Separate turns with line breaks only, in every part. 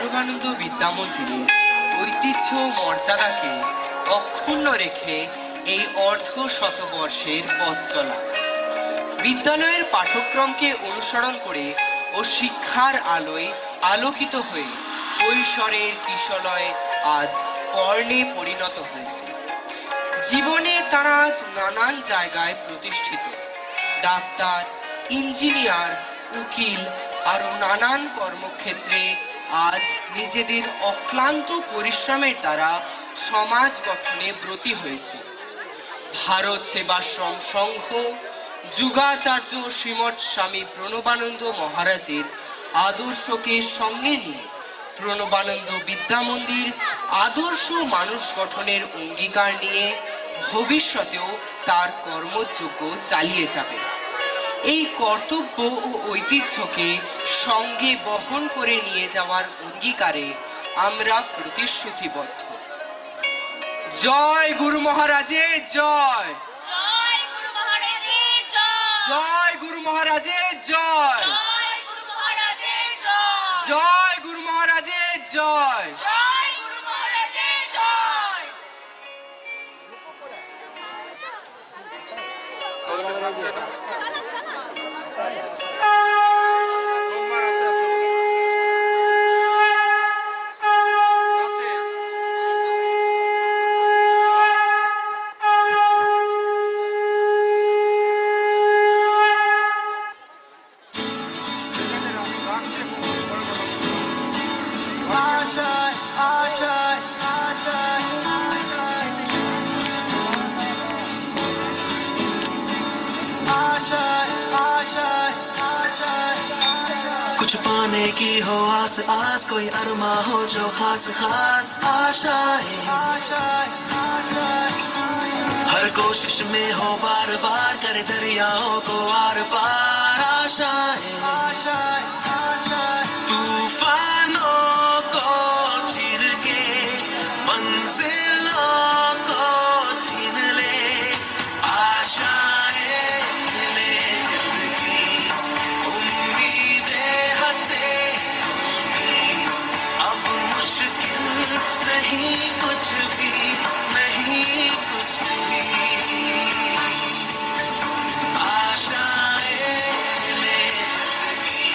প্রণবানন্দ বিদ্যা মন্দিরের ঐতিহ্য মর্যাদাকে অক্ষুণ্ণ রেখে এই অর্ধ শতবর্ষের পথ চলা, বিদ্যালয়ের পাঠ্যক্রমকে অনুসরণ করে ও শিক্ষার আলোয় আলোকিত হয়ে কৈশোরের কিশলয় আজ পর্ণে পরিণত হয়েছে। জীবনে তারা আজ নানান জায়গায় প্রতিষ্ঠিত। ডাক্তার, ইঞ্জিনিয়ার, উকিল আরো নানান কর্মক্ষেত্রে আজ নিজেদের অক্লান্ত পরিশ্রমের দ্বারা সমাজ গঠনে ব্রতী হয়েছে। ভারত সেবাশ্রম সংঘ যুগাচার্য শ্রীমৎ স্বামী প্রণবানন্দ মহারাজের আদর্শকে সঙ্গে নিয়ে প্রণবানন্দ বিদ্যা মন্দির আদর্শ মানুষ গঠনের অঙ্গীকার নিয়ে ভবিষ্যতেও তার কর্মযজ্ঞ চালিয়ে যাবে। এই কর্তব্য ও ঐতিহ্যকে সঙ্গে বহন করে নিয়ে যাওয়ার অঙ্গীকারে আমরা প্রতিশ্রুতিবদ্ধ। জয় গুরু মহারাজের জয়,
জয় গুরু মহারাজের জয়,
জয় গুরু মহারাজের জয়,
জয় গুরু মহারাজের জয়,
জয় গুরু মহারাজের জয়।
জয় গুরু মহারাজের জয়।
আশায় আশায় আশায় आशाएं आशाएं आशाएं कुछ पाने की हो आस आस, कोई अरमा हो जो खास खास। आशाएं आशाएं आशाएं हर कोशिश में हो बार बार, करे दरियाओं को आर पार। आशाएं आशाएं आशाएं तूफानों को चीर के मंजिलों को छीन ले। आशाएं ले दिल की उम्मीदें हंसे होंगी, अब मुश्किल नहीं कुछ भी, नहीं कुछ भी। आशाएं ले दिल की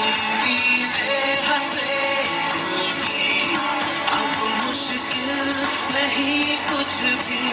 उम्मीदें हंसे होंगी, अब मुश्किल नहीं कुछ भी।